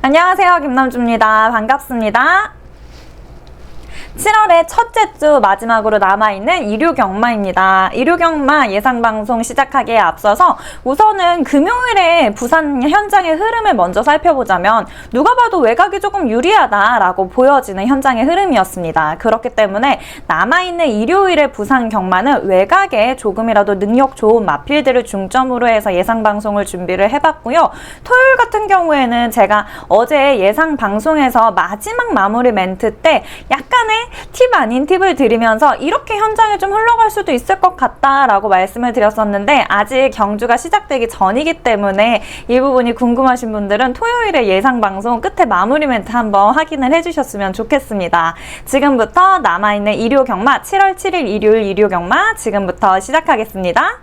안녕하세요, 김남주입니다. 반갑습니다. 7월의 첫째 주 마지막으로 남아있는 일요경마입니다. 일요경마 예상방송 시작하기에 앞서서 우선은 금요일에 부산 현장의 흐름을 먼저 살펴보자면 누가 봐도 외곽이 조금 유리하다라고 보여지는 현장의 흐름이었습니다. 그렇기 때문에 남아있는 일요일의 부산 경마는 외곽에 조금이라도 능력 좋은 마필들을 중점으로 해서 예상방송을 준비를 해봤고요. 토요일 같은 경우에는 제가 어제 예상방송에서 마지막 마무리 멘트 때 약간의 팁 아닌 팁을 드리면서 이렇게 현장에 좀 흘러갈 수도 있을 것 같다라고 말씀을 드렸었는데 아직 경주가 시작되기 전이기 때문에 이 부분이 궁금하신 분들은 토요일에 예상방송 끝에 마무리 멘트 한번 확인을 해주셨으면 좋겠습니다. 지금부터 남아있는 일요경마 7월 7일 일요일 일요경마 지금부터 시작하겠습니다.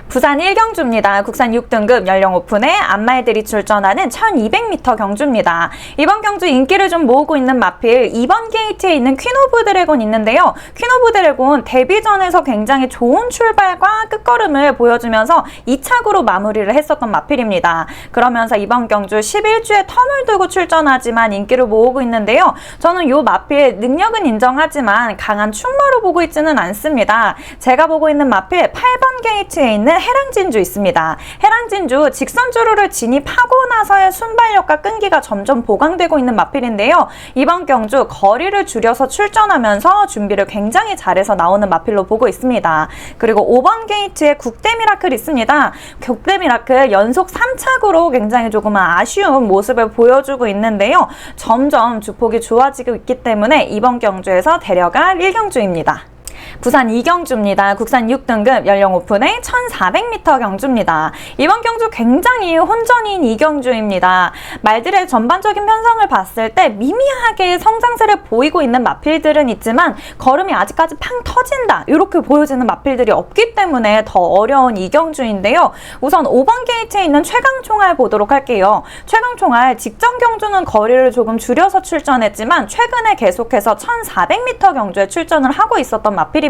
부산 1경주입니다. 국산 6등급 연령 오픈에 안말들이 출전하는 1200m 경주입니다. 이번 경주 인기를 좀 모으고 있는 마필 2번 게이트에 있는 퀸 오브 드래곤 있는데요. 퀸 오브 드래곤 데뷔전에서 굉장히 좋은 출발과 끝걸음을 보여주면서 2착으로 마무리를 했었던 마필입니다. 그러면서 이번 경주 11주에 텀을 두고 출전하지만 인기를 모으고 있는데요. 저는 이 마필 능력은 인정하지만 강한 충마로 보고 있지는 않습니다. 제가 보고 있는 마필 8번 게이트에 있는 해랑진주 있습니다. 해랑진주 직선주로를 진입하고 나서의 순발력과 끈기가 점점 보강되고 있는 마필인데요. 이번 경주 거리를 줄여서 출전하면서 준비를 굉장히 잘해서 나오는 마필로 보고 있습니다. 그리고 5번 게이트에 국대미라클 있습니다. 국대미라클 연속 3착으로 굉장히 조금은 아쉬운 모습을 보여주고 있는데요. 점점 주폭이 좋아지고 있기 때문에 이번 경주에서 데려갈 1경주입니다. 부산 2경주입니다. 국산 6등급 연령 오픈의 1400m 경주입니다. 이번 경주 굉장히 혼전인 2경주입니다. 말들의 전반적인 편성을 봤을 때 미미하게 성장세를 보이고 있는 마필들은 있지만 걸음이 아직까지 팡 터진다 이렇게 보여지는 마필들이 없기 때문에 더 어려운 2경주인데요. 우선 5번 게이트에 있는 최강총알 보도록 할게요. 최강총알 직전 경주는 거리를 조금 줄여서 출전했지만 최근에 계속해서 1400m 경주에 출전을 하고 있었던 마필입니다.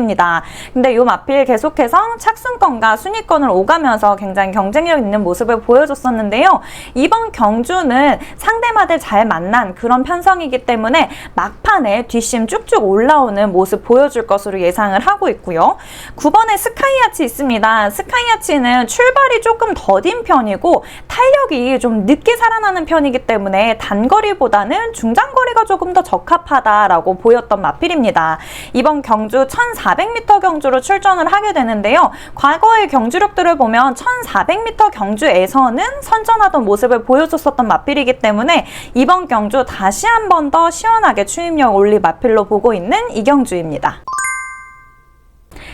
근데 이 마필 계속해서 착순권과 순위권을 오가면서 굉장히 경쟁력 있는 모습을 보여줬었는데요. 이번 경주는 상대마들 잘 만난 그런 편성이기 때문에 막판에 뒷심 쭉쭉 올라오는 모습 보여줄 것으로 예상을 하고 있고요. 9번에 스카이아치 있습니다. 스카이아치는 출발이 조금 더딘 편이고 탄력이 좀 늦게 살아나는 편이기 때문에 단거리보다는 중장거리가 조금 더 적합하다라고 보였던 마필입니다. 이번 경주 1400m 경주로 출전을 하게 되는데요. 과거의 경주력들을 보면 1400m 경주에서는 선전하던 모습을 보여줬었던 마필이기 때문에 이번 경주 다시 한 번 더 시원하게 추임력 올릴 마필로 보고 있는 이 경주입니다.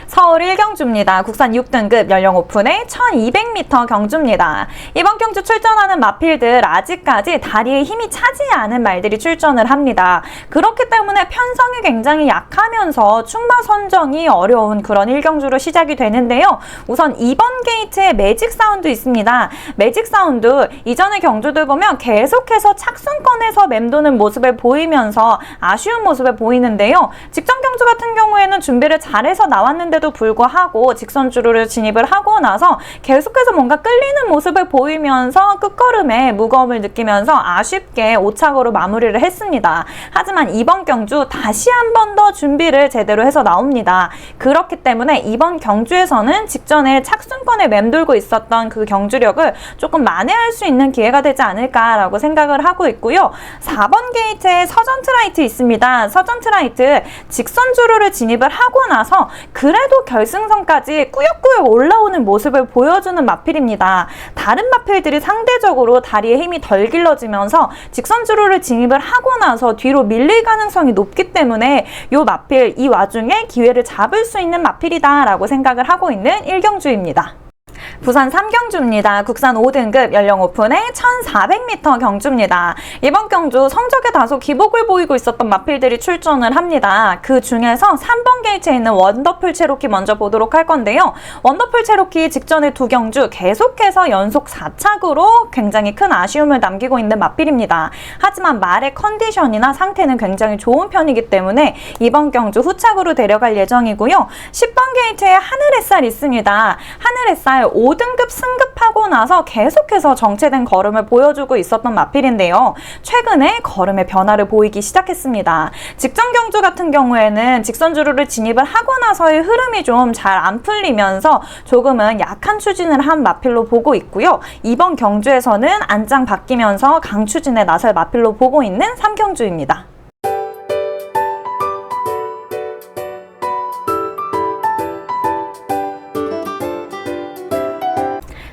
서울 1경주입니다. 국산 6등급 연령 오픈의 1200m 경주입니다. 이번 경주 출전하는 마필들 아직까지 다리에 힘이 차지 않은 말들이 출전을 합니다. 그렇기 때문에 편성이 굉장히 약하면서 충마 선정이 어려운 그런 1경주로 시작이 되는데요. 우선 2번 게이트에 매직 사운드 있습니다. 매직 사운드 이전의 경주들 보면 계속해서 착순권에서 맴도는 모습을 보이면서 아쉬운 모습을 보이는데요. 직전 경주 같은 경우에는 준비를 잘해서 나왔는데도 불구하고 직선주로를 진입을 하고 나서 계속해서 뭔가 끌리는 모습을 보이면서 끝걸음에 무거움을 느끼면서 아쉽게 5착으로 마무리를 했습니다. 하지만 이번 경주 다시 한 번 더 준비를 제대로 해서 나옵니다. 그렇기 때문에 이번 경주에서는 직전에 착순권에 맴돌고 있었던 그 경주력을 조금 만회할 수 있는 기회가 되지 않을까라고 생각을 하고 있고요. 4번 게이트에 서전 트라이트 있습니다. 서전 트라이트 직선주로를 진입을 하고 나서 그래도 결승선까지 꾸역꾸역 올라오는 모습을 보여주는 마필입니다. 다른 마필들이 상대적으로 다리에 힘이 덜 길러지면서 직선주로를 진입을 하고 나서 뒤로 밀릴 가능성이 높기 때문에 이 마필 이 와중에 기회를 잡을 수 있는 마필이다 라고 생각을 하고 있는 1경주입니다. 부산 3경주입니다. 국산 5등급 연령 오픈의 1400m 경주입니다. 이번 경주 성적에 다소 기복을 보이고 있었던 마필들이 출전을 합니다. 그 중에서 3번 게이트에 있는 원더풀 체로키 먼저 보도록 할 건데요. 원더풀 체로키 직전의 두 경주 계속해서 연속 4착으로 굉장히 큰 아쉬움을 남기고 있는 마필입니다. 하지만 말의 컨디션이나 상태는 굉장히 좋은 편이기 때문에 이번 경주 후착으로 데려갈 예정이고요. 10번 게이트에 하늘햇살 있습니다. 하늘햇살 5등급 승급하고 나서 계속해서 정체된 걸음을 보여주고 있었던 마필인데요. 최근에 걸음의 변화를 보이기 시작했습니다. 직전 경주 같은 경우에는 직선주로를 진입을 하고 나서의 흐름이 좀 잘 안 풀리면서 조금은 약한 추진을 한 마필로 보고 있고요. 이번 경주에서는 안장 바뀌면서 강추진에 나설 마필로 보고 있는 3경주입니다.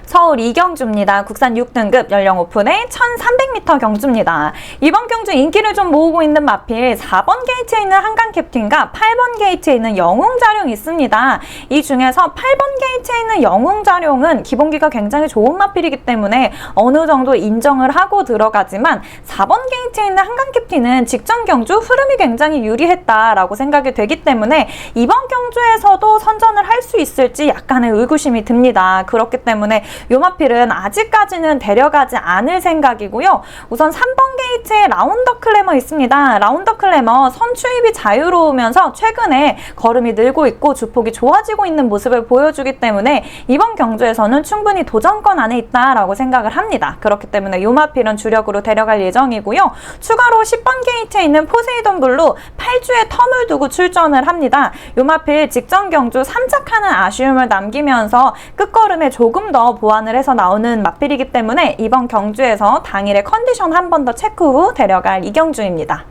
서울 2경주입니다. 국산 6등급 연령 오픈의 1300m 경주입니다. 이번 경주 인기를 좀 모으고 있는 마필 4번 게이트에 있는 한강 캡틴과 8번 게이트에 있는 영웅자룡이 있습니다. 이 중에서 8번 게이트에 있는 영웅자룡은 기본기가 굉장히 좋은 마필이기 때문에 어느 정도 인정을 하고 들어가지만 4번 게이트에 있는 한강 캡틴은 직전 경주 흐름이 굉장히 유리했다라고 생각이 되기 때문에 이번 경주에서도 선전을 할 수 있을지 약간의 의구심이 듭니다. 그렇기 때문에 요 마필은 아직까지는 데려가지 않을 생각이고요. 우선 3번 게이트에 라운더 클래머 있습니다. 라운더 클래머 선추입이 자유로우면서 최근에 걸음이 늘고 있고 주폭이 좋아지고 있는 모습을 보여주기 때문에 이번 경주에서는 충분히 도전권 안에 있다라고 생각을 합니다. 그렇기 때문에 요 마필은 주력으로 데려갈 예정이고요. 추가로 10번 게이트에 있는 포세이돈 블루 8주의 텀을 두고 출전을 합니다. 요 마필 직전 경주 3착하는 아쉬움을 남기면서 끝걸음에 조금 더 보완을 해서 나오는 마필이기 때문에 이번 경주에서 당일의 컨디션 한 번 더 체크 후 데려갈 이경주입니다.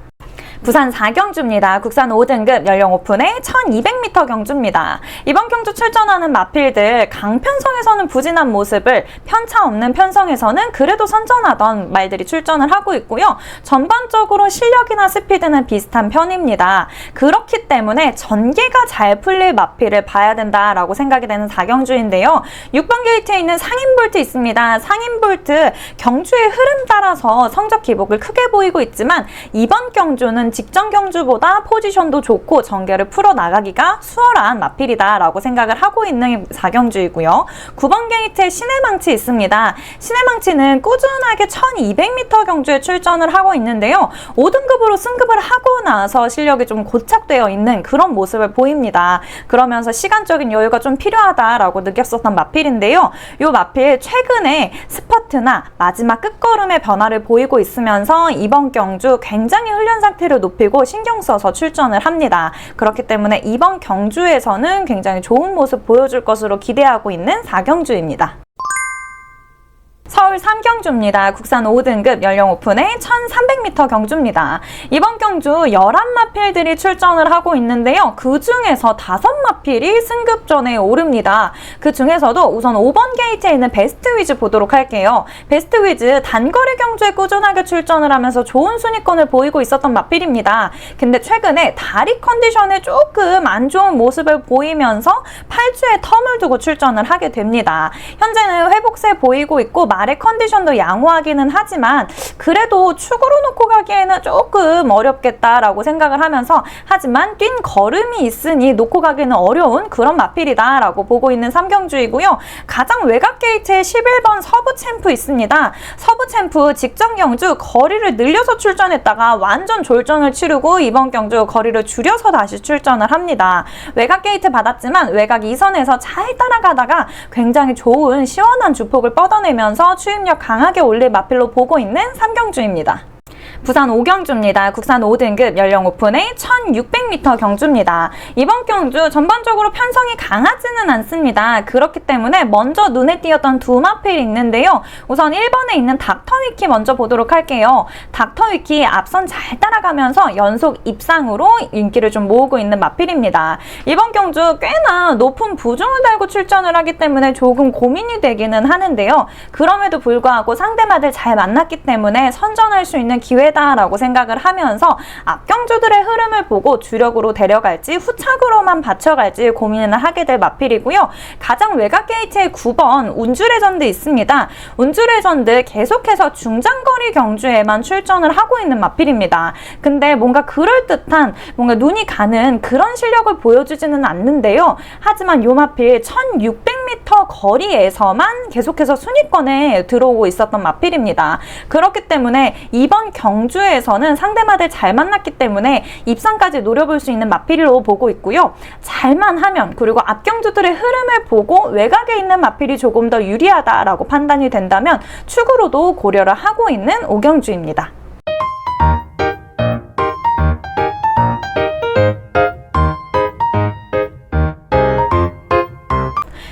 부산 4경주입니다. 국산 5등급 연령 오픈의 1200m 경주입니다. 이번 경주 출전하는 마필들 강편성에서는 부진한 모습을 편차 없는 편성에서는 그래도 선전하던 말들이 출전을 하고 있고요. 전반적으로 실력이나 스피드는 비슷한 편입니다. 그렇기 때문에 전개가 잘 풀릴 마필을 봐야 된다라고 생각이 되는 4경주인데요. 6번 게이트에 있는 상인볼트 있습니다. 상인볼트 경주의 흐름 따라서 성적 기복을 크게 보이고 있지만 이번 경주는 직전 경주보다 포지션도 좋고 전개를 풀어나가기가 수월한 마필이다라고 생각을 하고 있는 4경주이고요. 9번 게이트에 신의망치 있습니다. 신의망치는 꾸준하게 1200m 경주에 출전을 하고 있는데요. 5등급으로 승급을 하고 나서 실력이 좀 고착되어 있는 그런 모습을 보입니다. 그러면서 시간적인 여유가 좀 필요하다라고 느꼈었던 마필인데요. 이 마필 최근에 스퍼트나 마지막 끝걸음의 변화를 보이고 있으면서 이번 경주 굉장히 훈련 상태를 높이고 신경 써서 출전을 합니다. 그렇기 때문에 이번 경주에서는 굉장히 좋은 모습 보여줄 것으로 기대하고 있는 4경주입니다. 서울 3경주입니다. 국산 5등급 연령 오픈의 1300m 경주입니다. 이번 경주 11마필들이 출전을 하고 있는데요. 그 중에서 5마필이 승급전에 오릅니다. 그 중에서도 우선 5번 게이트에 있는 베스트 위즈 보도록 할게요. 베스트 위즈 단거리 경주에 꾸준하게 출전을 하면서 좋은 순위권을 보이고 있었던 마필입니다. 근데 최근에 다리 컨디션에 조금 안 좋은 모습을 보이면서 8주의 텀을 두고 출전을 하게 됩니다. 현재는 회복세 보이고 있고 말의 컨디션도 양호하기는 하지만 그래도 축으로 놓고 가기에는 조금 어렵겠다라고 생각을 하면서 하지만 뛴 걸음이 있으니 놓고 가기는 어려운 그런 마필이다 라고 보고 있는 3경주이고요. 가장 외곽 게이트에 11번 서부 챔프 있습니다. 서부 챔프 직전 경주 거리를 늘려서 출전했다가 완전 졸전을 치르고 이번 경주 거리를 줄여서 다시 출전을 합니다. 외곽 게이트 받았지만 외곽 2선에서 잘 따라가다가 굉장히 좋은 시원한 주폭을 뻗어내면서 추임력 강하게 올릴 마필로 보고 있는 3경주입니다. 부산 5경주입니다. 국산 5등급 연령 오픈의 1600m 경주입니다. 이번 경주 전반적으로 편성이 강하지는 않습니다. 그렇기 때문에 먼저 눈에 띄었던 두 마필이 있는데요. 우선 1번에 있는 닥터위키 먼저 보도록 할게요. 닥터위키 앞선 잘 따라가면서 연속 입상으로 인기를 좀 모으고 있는 마필입니다. 이번 경주 꽤나 높은 부중을 달고 출전을 하기 때문에 조금 고민이 되기는 하는데요. 그럼에도 불구하고 상대마들 잘 만났기 때문에 선전할 수 있는 기회다라고 생각을 하면서 앞경주들의 흐름을 보고 주력으로 데려갈지 후착으로만 받쳐갈지 고민을 하게 될 마필이고요. 가장 외곽 게이트의 9번 운주레전드 있습니다. 운주레전드 계속해서 중장거리 경주에만 출전을 하고 있는 마필입니다. 근데 뭔가 그럴듯한 뭔가 눈이 가는 그런 실력을 보여주지는 않는데요. 하지만 요 마필 1600m 700m 거리에서만 계속해서 순위권에 들어오고 있었던 마필입니다. 그렇기 때문에 이번 경주에서는 상대마들 잘 만났기 때문에 입상까지 노려볼 수 있는 마필로 보고 있고요. 잘만 하면, 그리고 앞경주들의 흐름을 보고 외곽에 있는 마필이 조금 더 유리하다라고 판단이 된다면 축으로도 고려를 하고 있는 오경주입니다.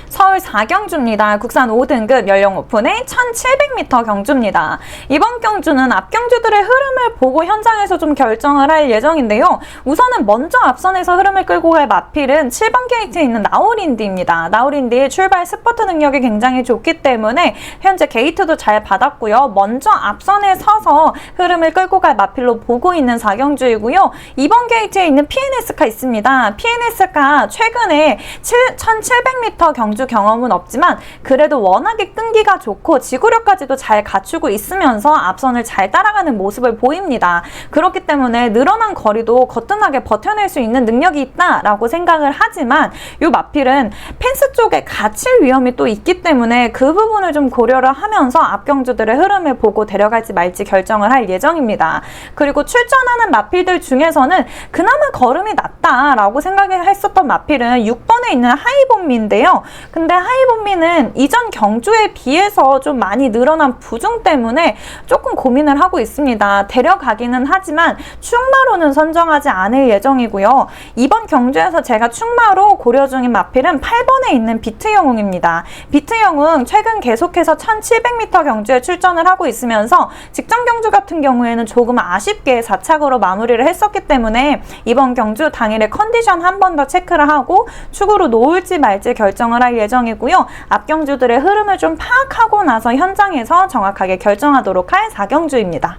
서울 4경주입니다. 국산 5등급 연령 오픈의 1700m 경주입니다. 이번 경주는 앞경주들의 흐름을 보고 현장에서 좀 결정을 할 예정인데요. 우선은 먼저 앞선에서 흐름을 끌고 갈 마필은 7번 게이트에 있는 나우린디입니다. 나우린디의 출발 스퍼트 능력이 굉장히 좋기 때문에 현재 게이트도 잘 받았고요. 먼저 앞선에 서서 흐름을 끌고 갈 마필로 보고 있는 4경주이고요. 이번 게이트에 있는 PNS가 있습니다. PNS가 최근에 1700m 경주 경험은 없지만 그래도 워낙에 끈기가 좋고 지구력까지도 잘 갖추고 있으면서 앞선을 잘 따라가는 모습을 보입니다. 그렇기 때문에 늘어난 거리도 거뜬하게 버텨낼 수 있는 능력이 있다라고 생각을 하지만 이 마필은 펜스 쪽에 갇힐 위험이 또 있기 때문에 그 부분을 좀 고려를 하면서 앞경주들의 흐름을 보고 데려갈지 말지 결정을 할 예정입니다. 그리고 출전하는 마필들 중에서는 그나마 걸음이 낮다라고 생각했었던 마필은 6번에 있는 하이본미인데요. 근데 하이본미는 이전 경주에 비해서 좀 많이 늘어난 부중 때문에 조금 고민을 하고 있습니다. 데려가기는 하지만 충마로는 선정하지 않을 예정이고요. 이번 경주에서 제가 충마로 고려 중인 마필은 8번에 있는 비트영웅입니다. 비트영웅 최근 계속해서 1700m 경주에 출전을 하고 있으면서 직전 경주 같은 경우에는 조금 아쉽게 4착으로 마무리를 했었기 때문에 이번 경주 당일의 컨디션 한 번 더 체크를 하고 축으로 놓을지 말지 결정을 할 예정이고요. 앞경주들의 흐름을 좀 파악하고 나서 현장에서 정확하게 결정하도록 할 4경주입니다.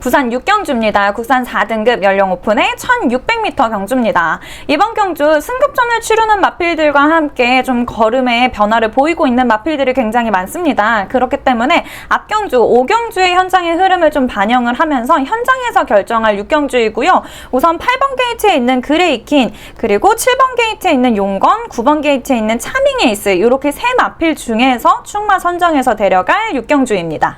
부산 6경주입니다. 국산 4등급 연령 오픈의 1600m 경주입니다. 이번 경주 승급전을 치르는 마필들과 함께 좀 걸음의 변화를 보이고 있는 마필들이 굉장히 많습니다. 그렇기 때문에 앞경주, 5경주의 현장의 흐름을 좀 반영을 하면서 현장에서 결정할 6경주이고요. 우선 8번 게이트에 있는 그레이킨, 그리고 7번 게이트에 있는 용건, 9번 게이트에 있는 차밍 에이스, 이렇게 세 마필 중에서 충마 선정해서 데려갈 6경주입니다.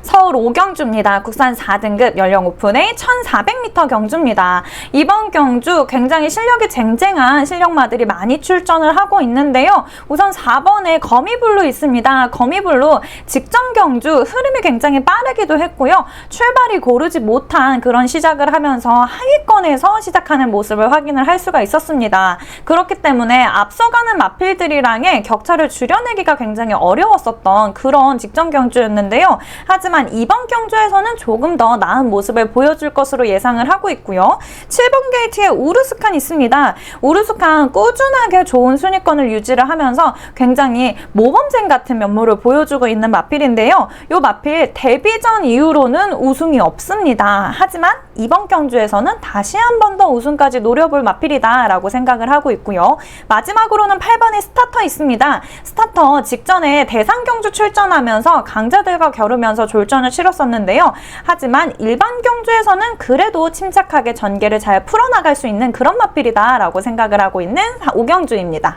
서울 5경주입니다. 국산 4등급 연령 오픈의 1400m 경주입니다. 이번 경주 굉장히 실력이 쟁쟁한 실력마들이 많이 출전을 하고 있는데요. 우선 4번에 거미블루 있습니다. 거미블루 직전 경주 흐름이 굉장히 빠르기도 했고요. 출발이 고르지 못한 그런 시작을 하면서 하위권에서 시작하는 모습을 확인을 할 수가 있었습니다. 그렇기 때문에 앞서가는 마필들이랑의 격차를 줄여내기가 굉장히 어려웠었던 그런 직전 경주였는데요. 하지만 이번 경주에서는 조금 더 나은 모습을 보여줄 것으로 예상을 하고 있고요. 7번 게이트에 우르스칸 있습니다. 우르스칸 꾸준하게 좋은 순위권을 유지를 하면서 굉장히 모범생 같은 면모를 보여주고 있는 마필인데요. 이 마필 데뷔전 이후로는 우승이 없습니다. 하지만 이번 경주에서는 다시 한 번 더 우승까지 노려볼 마필이다 라고 생각을 하고 있고요. 마지막으로는 8번에 스타터 있습니다. 스타터 직전에 대상 경주 출전하면서 강자들과 겨루면서 졸전을 치렀었는데요. 하지만 일반 경주에서는 그래도 침착하게 전개를 잘 풀어나갈 수 있는 그런 마필이다 라고 생각을 하고 있는 5경주입니다.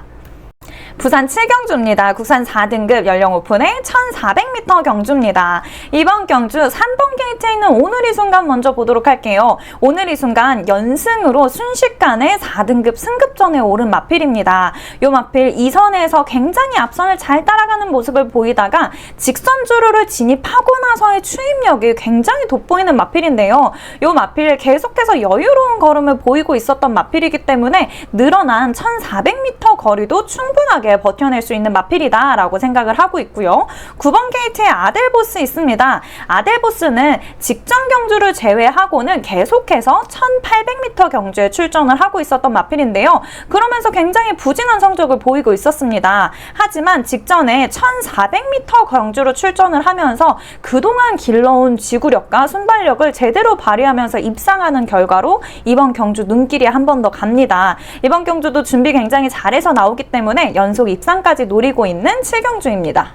부산 7경주입니다. 국산 4등급 연령 오픈의 1400m 경주입니다. 이번 경주 3번 게이트에 있는 오늘 이 순간 먼저 보도록 할게요. 오늘 이 순간 연승으로 순식간에 4등급 승급전에 오른 마필입니다. 이 마필 2선에서 굉장히 앞선을 잘 따라가는 모습을 보이다가 직선 주로를 진입하고 나서의 추임력이 굉장히 돋보이는 마필인데요. 이 마필 계속해서 여유로운 걸음을 보이고 있었던 마필이기 때문에 늘어난 1400m 거리도 충분하게 버텨낼 수 있는 마필이다 라고 생각을 하고 있고요. 9번 게이트에 아델보스 있습니다. 아델보스는 직전 경주를 제외하고는 계속해서 1800m 경주에 출전을 하고 있었던 마필인데요. 그러면서 굉장히 부진한 성적을 보이고 있었습니다. 하지만 직전에 1400m 경주로 출전을 하면서 그동안 길러온 지구력과 순발력을 제대로 발휘하면서 입상하는 결과로 이번 경주 눈길이 한 번 더 갑니다. 이번 경주도 준비 굉장히 잘해서 나오기 때문에 연속 입상까지 노리고 있는 7경주입니다.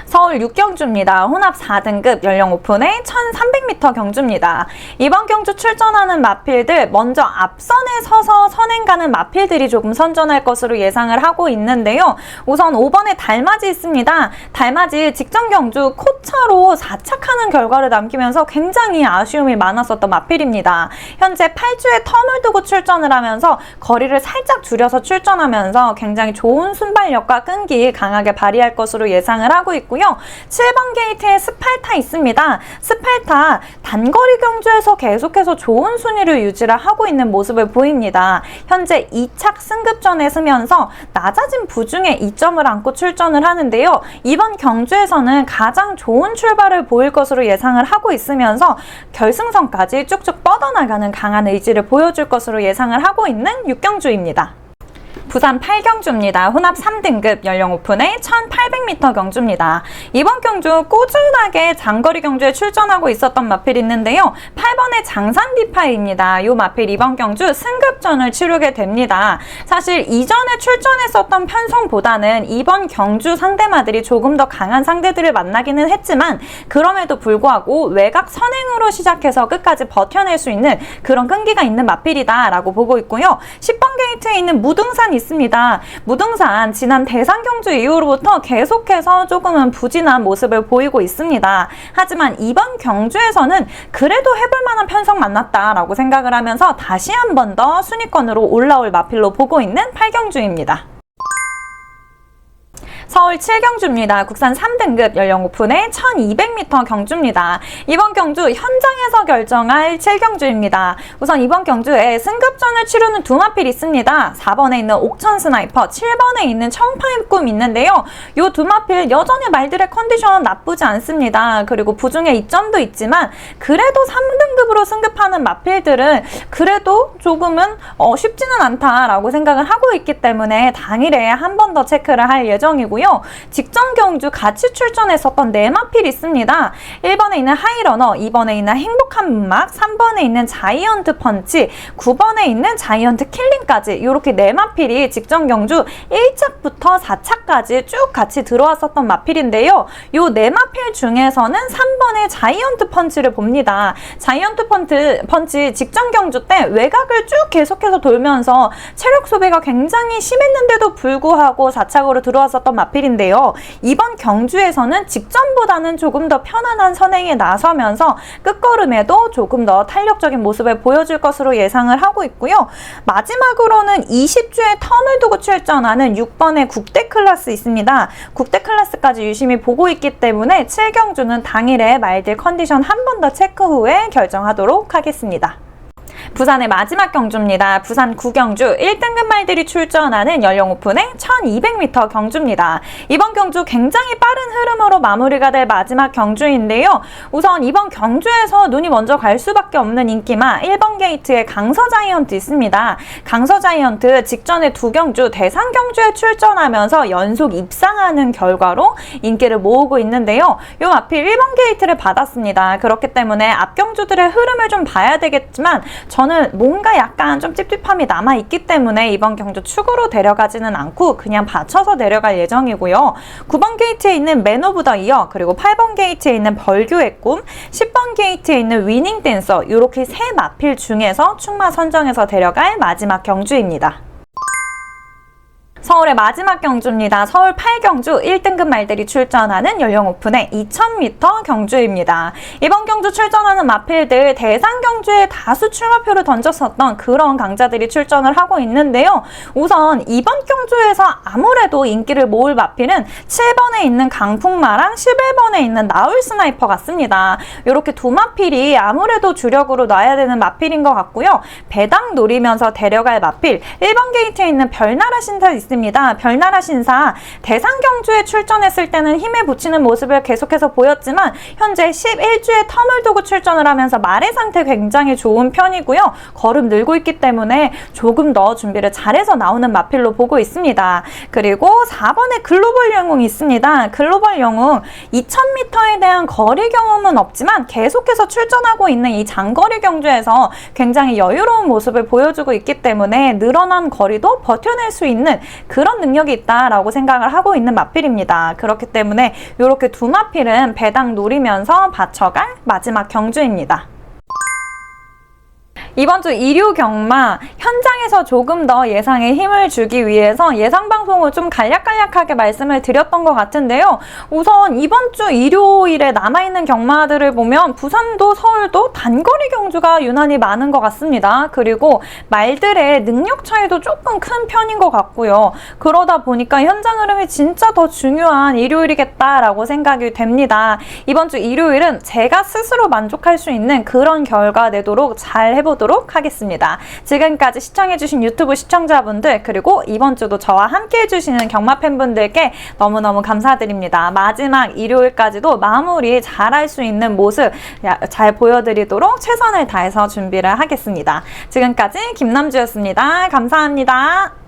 서울 서울 6경주입니다. 혼합 4등급 연령 오픈의 1300m 경주입니다. 이번 경주 출전하는 마필들 먼저 앞선에 서서 선행 가는 마필들이 조금 선전할 것으로 예상을 하고 있는데요. 우선 5번에 달맞이 있습니다. 달맞이 직전 경주 코차로 4착하는 결과를 남기면서 굉장히 아쉬움이 많았었던 마필입니다. 현재 8주에 텀을 두고 출전을 하면서 거리를 살짝 줄여서 출전하면서 굉장히 좋은 순발력과 끈기 강하게 발휘할 것으로 예상을 하고 있고요. 7번 게이트에 스팔타 있습니다. 스팔타 단거리 경주에서 계속해서 좋은 순위를 유지를 하고 있는 모습을 보입니다. 현재 2착 승급전에 서면서 낮아진 부중에 2점을 안고 출전을 하는데요. 이번 경주에서는 가장 좋은 출발을 보일 것으로 예상을 하고 있으면서 결승선까지 쭉쭉 뻗어나가는 강한 의지를 보여줄 것으로 예상을 하고 있는 6경주입니다. 부산 8경주입니다. 혼합 3등급 연령 오픈의 1800m 경주입니다. 이번 경주 꾸준하게 장거리 경주에 출전하고 있었던 마필이 있는데요. 8번의 장산디파이입니다. 이 마필 이번 경주 승급전을 치르게 됩니다. 사실 이전에 출전했었던 편성보다는 이번 경주 상대마들이 조금 더 강한 상대들을 만나기는 했지만 그럼에도 불구하고 외곽 선행으로 시작해서 끝까지 버텨낼 수 있는 그런 끈기가 있는 마필이다 라고 보고 있고요. 10번 게이트에 있는 무등산 있습니다. 무등산 지난 대상 경주 이후로부터 계속해서 조금은 부진한 모습을 보이고 있습니다. 하지만 이번 경주에서는 그래도 해볼 만한 편성 만났다라고 생각을 하면서 다시 한 번 더 순위권으로 올라올 마필로 보고 있는 8경주입니다. 서울 7경주입니다. 국산 3등급 연령 오픈의 1200m 경주입니다. 이번 경주 현장에서 결정할 7경주입니다. 우선 이번 경주에 승급전을 치르는 두 마필이 있습니다. 4번에 있는 옥천 스나이퍼, 7번에 있는 청파의 꿈 있는데요. 이 두 마필 여전히 말들의 컨디션 나쁘지 않습니다. 그리고 부중에 이점도 있지만 그래도 3등급으로 승급하는 마필들은 그래도 조금은 쉽지는 않다라고 생각을 하고 있기 때문에 당일에 한 번 더 체크를 할 예정이고요. 직전 경주 같이 출전했었던 네 마필이 있습니다. 1번에 있는 하이러너, 2번에 있는 행복한 문막, 3번에 있는 자이언트 펀치, 9번에 있는 자이언트 킬링까지 이렇게 네 마필이 직전 경주 1착부터 4착까지 쭉 같이 들어왔었던 마필인데요. 이 네 마필 중에서는 3번의 자이언트 펀치를 봅니다. 자이언트 펀치 직전 경주 때 외곽을 쭉 계속해서 돌면서 체력 소비가 굉장히 심했는데도 불구하고 4착으로 들어왔었던 마필인데요. 이번 경주에서는 직전보다는 조금 더 편안한 선행에 나서면서 끝걸음에도 조금 더 탄력적인 모습을 보여줄 것으로 예상을 하고 있고요. 마지막으로는 20주에 텀을 두고 출전하는 6번의 국대 클래스 있습니다. 국대 클래스까지 유심히 보고 있기 때문에 7경주는 당일에 말들 컨디션 한 번 더 체크 후에 결정하도록 하겠습니다. 부산의 마지막 경주입니다. 부산 9경주 1등급 말들이 출전하는 연령 오픈의 1200m 경주입니다. 이번 경주 굉장히 빠른 흐름으로 마무리가 될 마지막 경주인데요. 우선 이번 경주에서 눈이 먼저 갈 수밖에 없는 인기마 1번 게이트에 강서 자이언트 있습니다. 강서 자이언트 직전에 두 경주 대상 경주에 출전하면서 연속 입상하는 결과로 인기를 모으고 있는데요. 요 마필 1번 게이트를 받았습니다. 그렇기 때문에 앞 경주들의 흐름을 좀 봐야 되겠지만 저는 뭔가 약간 좀 찝찝함이 남아있기 때문에 이번 경주 축으로 데려가지는 않고 그냥 받쳐서 데려갈 예정이고요. 9번 게이트에 있는 맨 오브 더 이어, 그리고 8번 게이트에 있는 벌교의 꿈, 10번 게이트에 있는 위닝 댄서, 이렇게 세 마필 중에서 충마 선정해서 데려갈 마지막 경주입니다. 서울의 마지막 경주입니다. 서울 8경주 1등급 말들이 출전하는 연령 오픈의 2000m 경주입니다. 이번 경주 출전하는 마필들 대상 경주에 다수 출마표를 던졌었던 그런 강자들이 출전을 하고 있는데요. 우선 이번 경주에서 아무래도 인기를 모을 마필은 7번에 있는 강풍마랑 11번에 있는 나울 스나이퍼 같습니다. 이렇게 두 마필이 아무래도 주력으로 놔야 되는 마필인 것 같고요. 배당 노리면서 데려갈 마필 1번 게이트에 있는 별나라 신사 있습니다. 별나라 신사 대상 경주에 출전했을 때는 힘에 붙이는 모습을 계속해서 보였지만 현재 11주에 텀을 두고 출전을 하면서 말의 상태 굉장히 좋은 편이고요. 걸음 늘고 있기 때문에 조금 더 준비를 잘해서 나오는 마필로 보고 있습니다. 그리고 4번에 글로벌 영웅이 있습니다. 글로벌 영웅 2000m에 대한 거리 경험은 없지만 계속해서 출전하고 있는 이 장거리 경주에서 굉장히 여유로운 모습을 보여주고 있기 때문에 늘어난 거리도 버텨낼 수 있는 그런 능력이 있다라고 생각을 하고 있는 마필입니다. 그렇기 때문에 이렇게 두 마필은 배당 노리면서 받쳐갈 마지막 경주입니다. 이번 주 일요 경마 현장에서 조금 더 예상에 힘을 주기 위해서 예상 방송을 좀 간략간략하게 말씀을 드렸던 것 같은데요. 우선 이번 주 일요일에 남아있는 경마들을 보면 부산도 서울도 단거리 경주가 유난히 많은 것 같습니다. 그리고 말들의 능력 차이도 조금 큰 편인 것 같고요. 그러다 보니까 현장 흐름이 진짜 더 중요한 일요일이겠다라고 생각이 됩니다. 이번 주 일요일은 제가 스스로 만족할 수 있는 그런 결과 내도록 잘 해보도록 하겠습니다. 지금까지 시청해주신 유튜브 시청자분들 그리고 이번 주도 저와 함께 해주시는 경마 팬분들께 너무너무 감사드립니다. 마지막 일요일까지도 마무리 잘할 수 있는 모습 잘 보여드리도록 최선을 다해서 준비를 하겠습니다. 지금까지 김남주였습니다. 감사합니다.